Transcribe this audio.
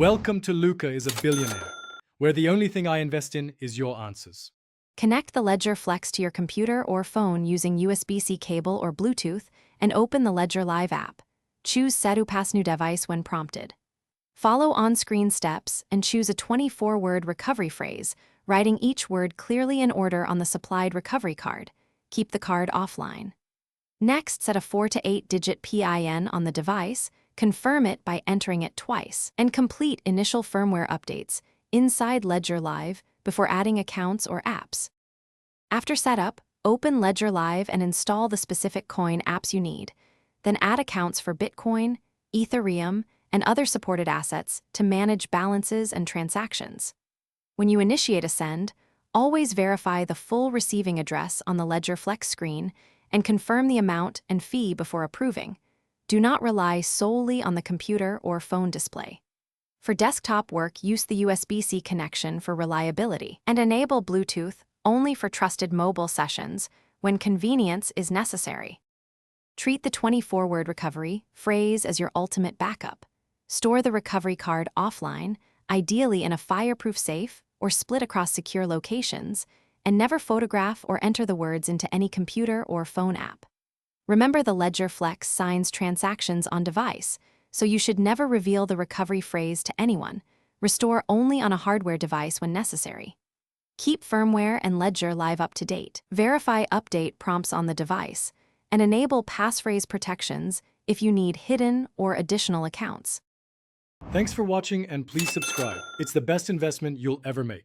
Welcome to Luca is a Billionaire, where the only thing I invest in is your answers. Connect the Ledger Flex to your computer or phone using USB-C cable or Bluetooth and open the Ledger Live app. Choose Setu Pasnu device when prompted. Follow on-screen steps and choose a 24-word recovery phrase, writing each word clearly in order on the supplied recovery card. Keep the card offline. Next, set a 4 to 8-digit PIN on the device, confirm it by entering it twice, and complete initial firmware updates inside Ledger Live before adding accounts or apps. After setup, open Ledger Live and install the specific coin apps you need. Then add accounts for Bitcoin, Ethereum, and other supported assets to manage balances and transactions. When you initiate a send, always verify the full receiving address on the Ledger Flex screen and confirm the amount and fee before approving. Do not rely solely on the computer or phone display. For desktop work, use the USB-C connection for reliability and enable Bluetooth only for trusted mobile sessions when convenience is necessary. Treat the 24-word recovery phrase as your ultimate backup. Store the recovery card offline, ideally in a fireproof safe or split across secure locations, and never photograph or enter the words into any computer or phone app. Remember, the Ledger Flex signs transactions on device, so you should never reveal the recovery phrase to anyone. Restore only on a hardware device when necessary. Keep firmware and Ledger Live up to date. Verify update prompts on the device, and enable passphrase protections if you need hidden or additional accounts. Thanks for watching and please subscribe. It's the best investment you'll ever make.